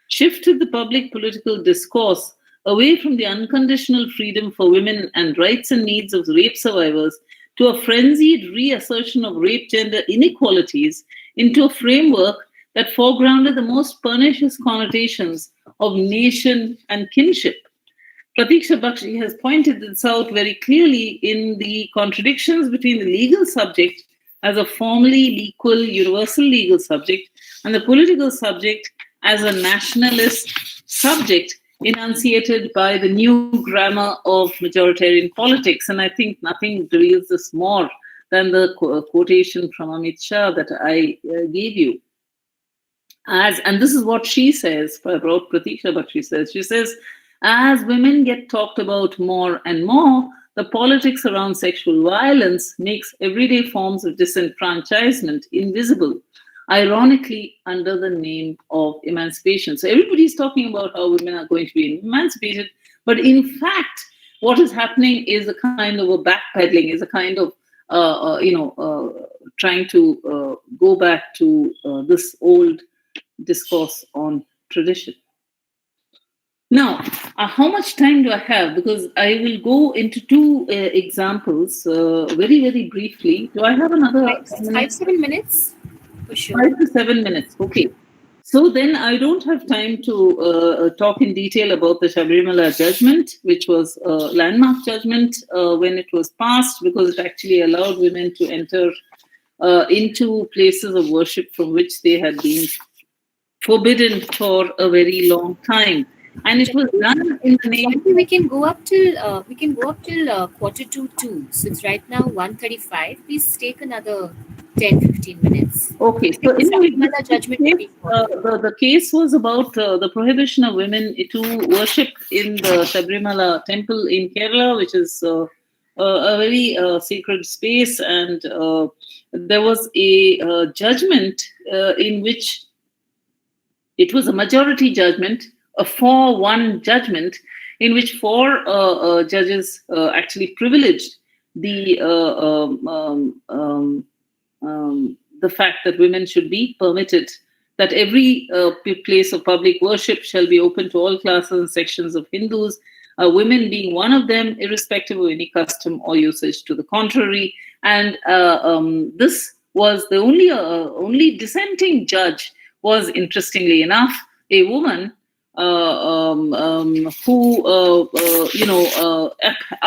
shifted the public political discourse away from the unconditional freedom for women and rights and needs of rape survivors to a frenzied reassertion of rape gender inequalities into a framework that foregrounded the most pernicious connotations of nation and kinship. Pratiksha Bakshi has pointed this out very clearly in the contradictions between the legal subject as a formally equal universal legal subject and the political subject as a nationalist subject enunciated by the new grammar of majoritarian politics. And I think nothing reveals this more than the quotation from Amit Shah that I gave you. And this is what she says, about Pratiksha Bakshi says. She says, as women get talked about more and more, the politics around sexual violence makes everyday forms of disenfranchisement invisible, ironically under the name of emancipation. So everybody's talking about how women are going to be emancipated, but in fact, what is happening is a kind of a backpedaling, is a kind of trying to go back to this old discourse on tradition. Now, how much time do I have? Because I will go into two examples very, very briefly. Do I have another 5-7 minutes? For sure. 5 to 7 minutes. Okay. So then I don't have time to talk in detail about the Shabarimala Judgment, which was a landmark judgment when it was passed, because it actually allowed women to enter into places of worship from which they had been forbidden for a very long time. And it was done in the name. We can go up till 1:45. So it's right now 1:35. Please take another 10-15 minutes. Okay. So the case was about the prohibition of women to worship in the Shabarimala temple in Kerala, which is a very sacred space. And there was a judgment in which it was a majority judgment, a 4-1 judgment, in which 4 judges actually privileged the fact that women should be permitted, that every place of public worship shall be open to all classes and sections of Hindus, women being one of them, irrespective of any custom or usage to the contrary. And this was the only dissenting judge was, interestingly enough, a woman who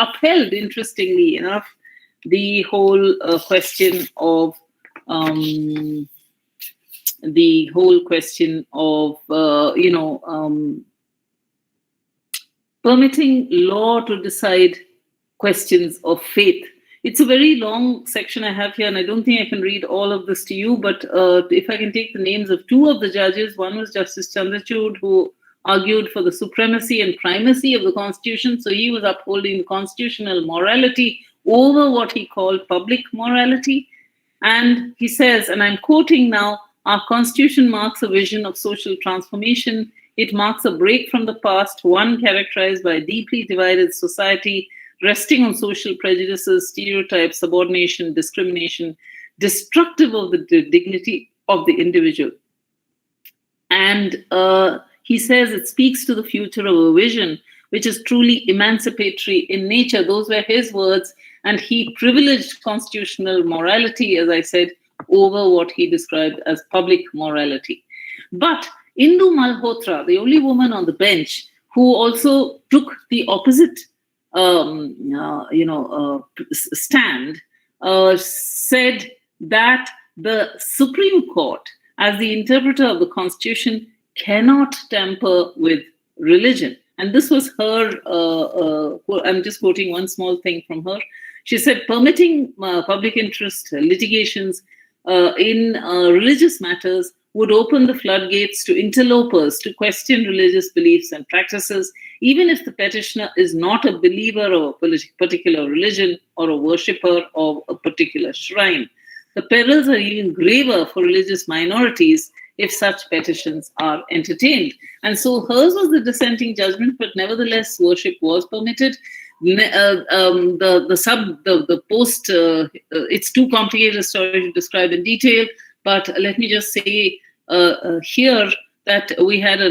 upheld, interestingly enough, the whole question of permitting law to decide questions of faith. It's a very long section I have here, and I don't think I can read all of this to you, but if I can take the names of two of the judges. One was Justice Chandrachud, who argued for the supremacy and primacy of the Constitution. So he was upholding constitutional morality over what he called public morality. And he says, and I'm quoting now, "Our Constitution marks a vision of social transformation. It marks a break from the past, one characterized by a deeply divided society, resting on social prejudices, stereotypes, subordination, discrimination, destructive of the dignity of the individual." And he says it speaks to the future of a vision which is truly emancipatory in nature. Those were his words, and he privileged constitutional morality, as I said, over what he described as public morality. But Indu Malhotra, the only woman on the bench who also took the opposite stand, said that the Supreme Court, as the interpreter of the Constitution, cannot tamper with religion. And this was her, I'm just quoting one small thing from her. She said, permitting public interest litigations in religious matters would open the floodgates to interlopers to question religious beliefs and practices, even if the petitioner is not a believer of a particular religion or a worshipper of a particular shrine. The perils are even graver for religious minorities if such petitions are entertained. And so hers was the dissenting judgment, but nevertheless, worship was permitted. It's too complicated a story to describe in detail, but let me just say here that we had the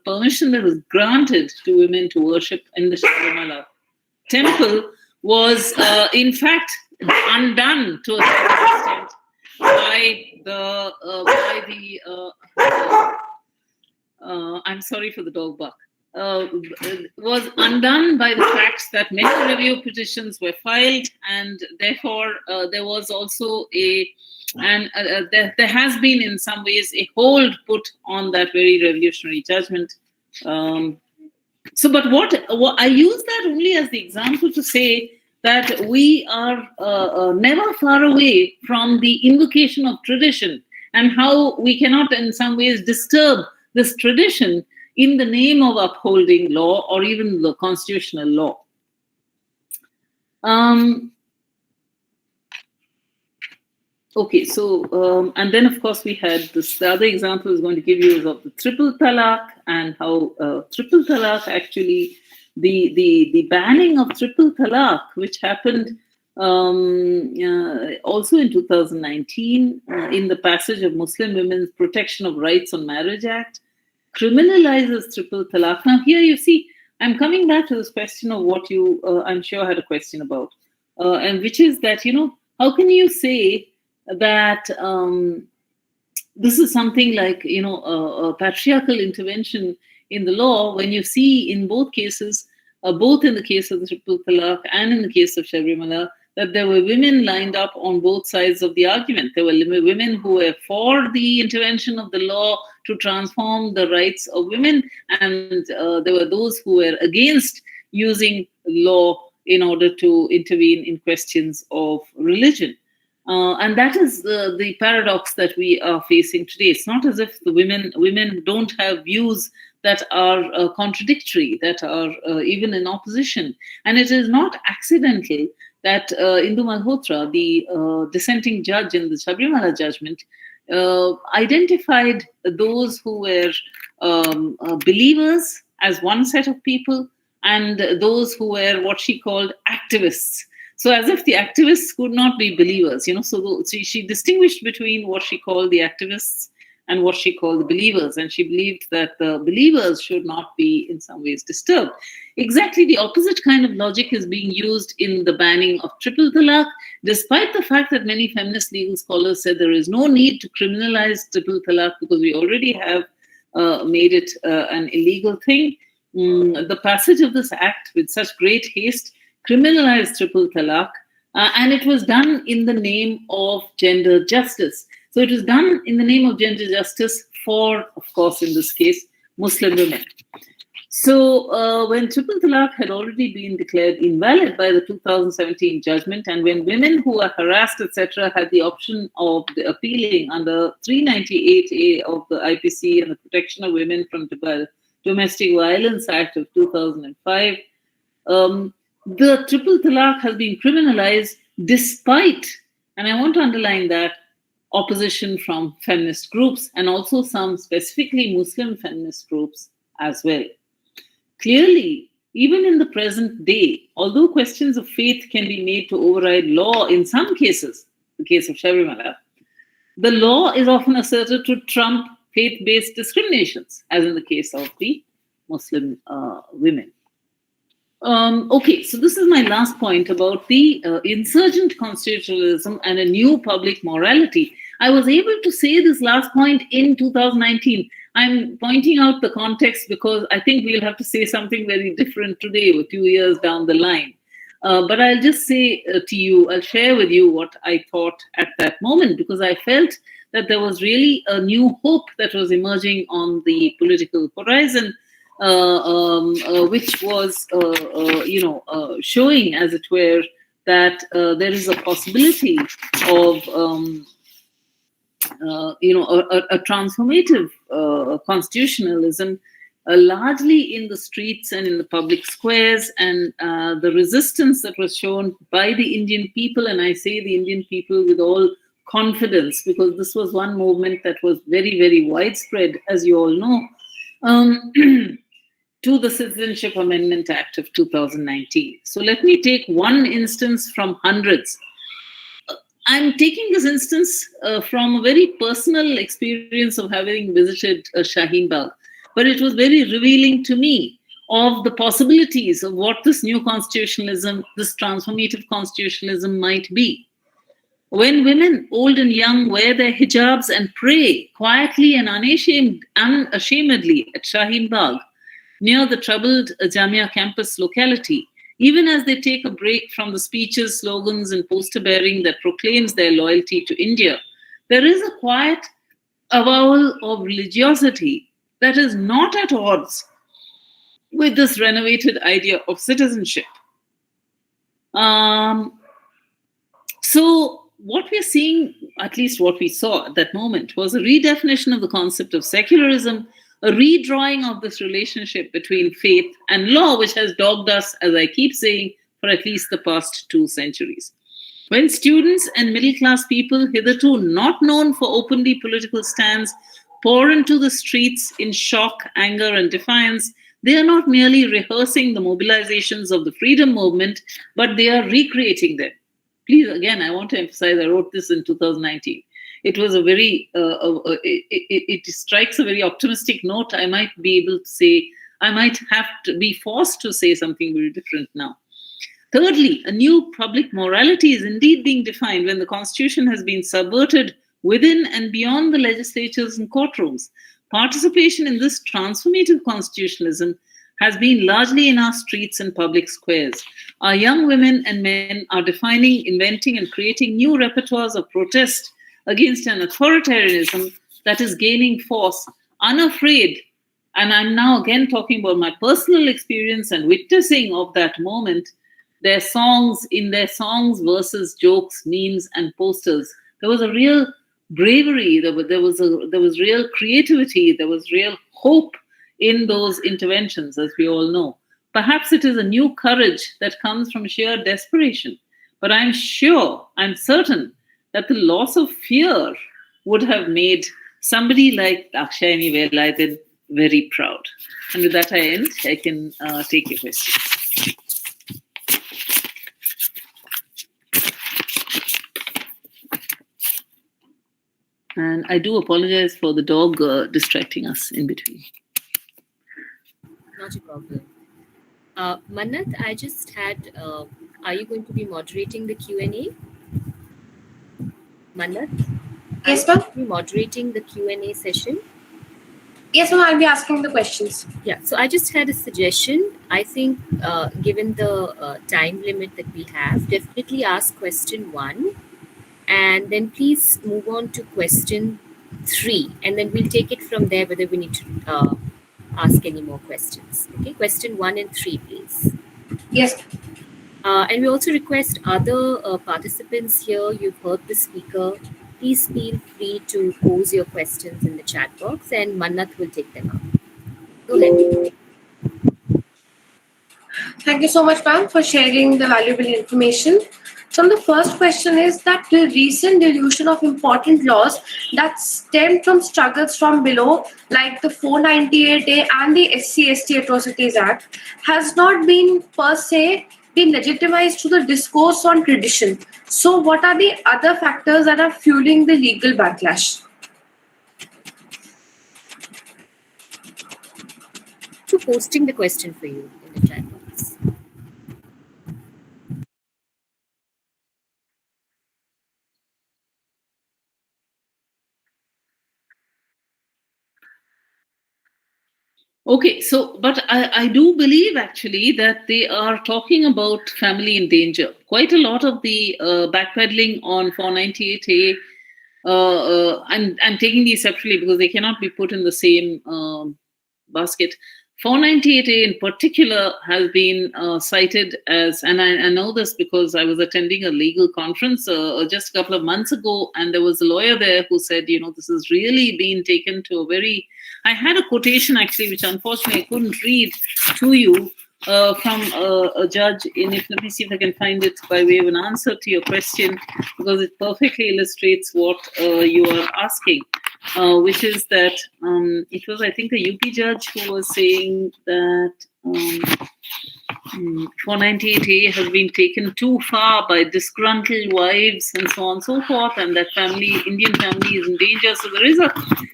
permission that was granted to women to worship in the Shabarimala temple was in fact undone to a certain extent by the I'm sorry for the dog bark. Was undone by the fact that many review petitions were filed, and therefore there was also there has been in some ways a hold put on that very revolutionary judgment. But what I use that only as the example to say that we are never far away from the invocation of tradition, and how we cannot in some ways disturb this tradition in the name of upholding law or even the constitutional law. Okay, so, and then of course we had this, the other example I was going to give you is of the triple talaq, and how triple talaq actually, the banning of triple talaq, which happened also in 2019 in the passage of Muslim Women's Protection of Rights on Marriage Act, criminalizes triple talaq. Now here you see, I'm coming back to this question of what you, I'm sure had a question about, and which is that, how can you say that this is something like, a patriarchal intervention in the law, when you see in both cases, both in the case of the triple talaq and in the case of Shabarimala, that there were women lined up on both sides of the argument. There were women who were for the intervention of the law to transform the rights of women, and there were those who were against using law in order to intervene in questions of religion. And that is the paradox that we are facing today. It's not as if the women don't have views that are contradictory, that are even in opposition. And it is not accidental that Indu Malhotra, the dissenting judge in the Shabarimala judgment, identified those who were believers as one set of people, and those who were what she called activists. So as if the activists could not be believers, so she distinguished between what she called the activists and what she called the believers. And she believed that the believers should not be in some ways disturbed. Exactly the opposite kind of logic is being used in the banning of triple talaq, despite the fact that many feminist legal scholars said there is no need to criminalize triple talaq because we already have made it an illegal thing. The passage of this act with such great haste criminalized triple talaq, and it was done in the name of gender justice. So it was done in the name of gender justice for, of course, in this case, Muslim women. So when triple talaq had already been declared invalid by the 2017 judgment, and when women who are harassed, etc., had the option of appealing under 398A of the IPC and the Protection of Women from Domestic Violence Act of 2005, the triple talaq has been criminalized despite, and I want to underline that, opposition from feminist groups and also some specifically Muslim feminist groups as well. Clearly, even in the present day, although questions of faith can be made to override law in some cases, the case of Shabarimala, the law is often asserted to trump faith-based discriminations, as in the case of the Muslim women. Okay, so this is my last point about the insurgent constitutionalism and a new public morality. I was able to say this last point in 2019. I'm pointing out the context because I think we'll have to say something very different today or 2 years down the line. But I'll just say to you, I'll share with you what I thought at that moment, because I felt that there was really a new hope that was emerging on the political horizon, which was, showing, as it were, that there is a possibility of, a transformative constitutionalism, largely in the streets and in the public squares, and the resistance that was shown by the Indian people, and I say the Indian people with all confidence, because this was one movement that was very, very widespread, as you all know, to the Citizenship Amendment Act of 2019. So let me take one instance from hundreds. I'm taking this instance from a very personal experience of having visited Shaheen Bagh, but it was very revealing to me of the possibilities of what this new constitutionalism, this transformative constitutionalism might be. When women, old and young, wear their hijabs and pray quietly and unashamedly at Shaheen Bagh, near the troubled Jamia campus locality, even as they take a break from the speeches, slogans, and poster bearing that proclaims their loyalty to India, there is a quiet avowal of religiosity that is not at odds with this renovated idea of citizenship. So what we're seeing, at least what we saw at that moment, was a redefinition of the concept of secularism, a redrawing of this relationship between faith and law, which has dogged us, as I keep saying, for at least the past 2 centuries. When students and middle-class people, hitherto not known for openly political stands, pour into the streets in shock, anger, and defiance, they are not merely rehearsing the mobilizations of the freedom movement, but they are recreating them. Please, again, I want to emphasize, I wrote this in 2019. It was a very, it strikes a very optimistic note. I might be able to say, I might have to be forced to say something very different now. Thirdly, a new public morality is indeed being defined when the Constitution has been subverted within and beyond the legislatures and courtrooms. Participation in this transformative constitutionalism has been largely in our streets and public squares. Our young women and men are defining, inventing, and creating new repertoires of protest against an authoritarianism that is gaining force, unafraid. And I'm now again talking about my personal experience and witnessing of that moment. Their songs, verses, jokes, memes, and posters. There was a real bravery. There was real creativity. There was real hope in those interventions, as we all know. Perhaps it is a new courage that comes from sheer desperation. But I'm certain that the loss of fear would have made somebody like Dakshayini Velayudhan very proud. And with that I end. I can take your questions. And I do apologize for the dog distracting us in between. Not a problem. Mannat, I just had, are you going to be moderating the Q&A? Mannat? Yes, Are you ma'am. going to be moderating the Q&A session? Yes, ma'am. I'll be asking the questions. Yeah, so I just had a suggestion. I think given the time limit that we have, definitely ask question 1 and then please move on to question 3 and then we'll take it from there whether we need to ask any more questions. Okay, question 1 and 3, please. Yes. And we also request other participants here, you've heard the speaker, please feel free to pose your questions in the chat box and Mannat will take them up. Go ahead. Thank you so much, ma'am, for sharing the valuable information. So the first question is that the recent dilution of important laws that stem from struggles from below, like the 498A and the SC/ST Atrocities Act, has not been per se been legitimized to the discourse on tradition. So what are the other factors that are fueling the legal backlash? To posting the question for you in the chat box. Okay, so, but I do believe actually that they are talking about family in danger. Quite a lot of the backpedaling on 498A, I'm taking these separately because they cannot be put in the same basket. 498A in particular has been cited as, and I know this because I was attending a legal conference just a couple of months ago, and there was a lawyer there who said, this has really been taken to a very, I had a quotation actually, which unfortunately I couldn't read to you, from a judge let me see if I can find it by way of an answer to your question, because it perfectly illustrates what you are asking. Which is that it was, I think, a UP judge who was saying that 498A has been taken too far by disgruntled wives and so on and so forth, and that Indian family is in danger. So there is a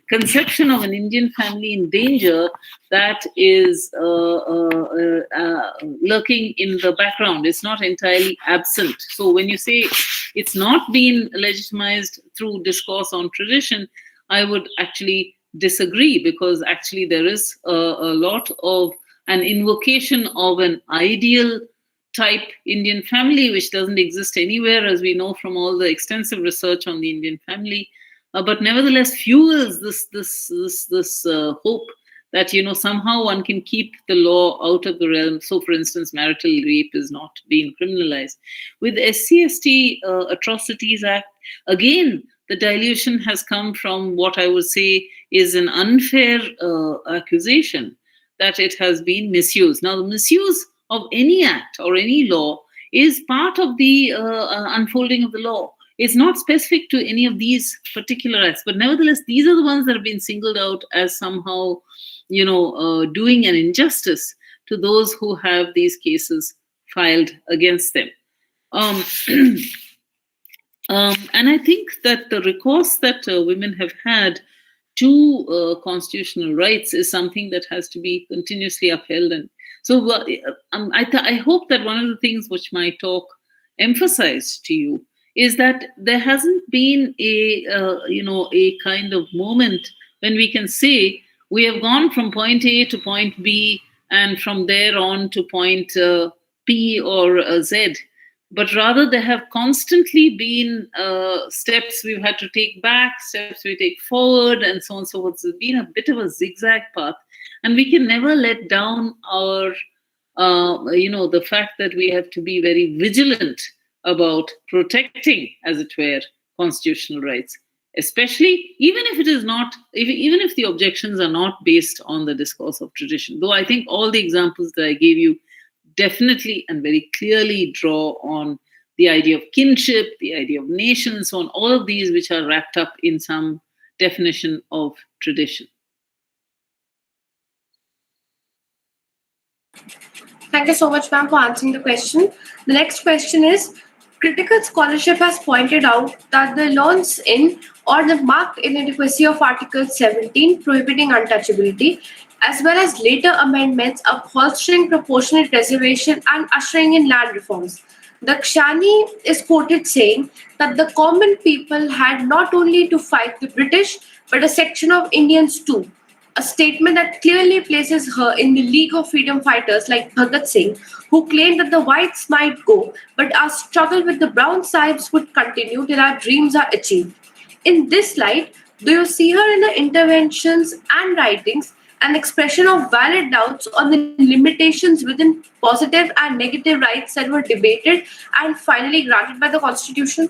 conception of an Indian family in danger that is lurking in the background. It's not entirely absent. So when you say it's not been legitimized through discourse on tradition, I would actually disagree, because actually there is a lot of an invocation of an ideal type Indian family, which doesn't exist anywhere, as we know from all the extensive research on the Indian family, but nevertheless fuels this hope that somehow one can keep the law out of the realm. So, for instance, marital rape is not being criminalized. With SC/ST Atrocities Act, again, the dilution has come from what I would say is an unfair accusation that it has been misused. Now, the misuse of any act or any law is part of the unfolding of the law. It's not specific to any of these particular acts, but nevertheless, these are the ones that have been singled out as somehow, doing an injustice to those who have these cases filed against them. And I think that the recourse that women have had to constitutional rights is something that has to be continuously upheld. And so I hope that one of the things which my talk emphasized to you is that there hasn't been a kind of moment when we can say we have gone from point A to point B and from there on to point P or Z. But rather, there have constantly been steps we've had to take back, steps we take forward, and so on and so forth. So it's been a bit of a zigzag path. And we can never let down our, the fact that we have to be very vigilant about protecting, as it were, constitutional rights, especially even if it is not, even if the objections are not based on the discourse of tradition. Though I think all the examples that I gave you definitely and very clearly draw on the idea of kinship, the idea of nation, so on, all of these which are wrapped up in some definition of tradition. Thank you so much, ma'am, for answering the question. The next question is, Critical scholarship has pointed out that the laws in or the marked inadequacy of Article 17 prohibiting untouchability, as well as later amendments upholstering proportionate reservation and ushering in land reforms. Dakshayini is quoted saying that the common people had not only to fight the British, but a section of Indians too, a statement that clearly places her in the league of freedom fighters like Bhagat Singh, who claimed that the whites might go, but our struggle with the brown sahibs would continue till our dreams are achieved. In this light, do you see her in the interventions and writings an expression of valid doubts on the limitations within positive and negative rights that were debated and finally granted by the Constitution?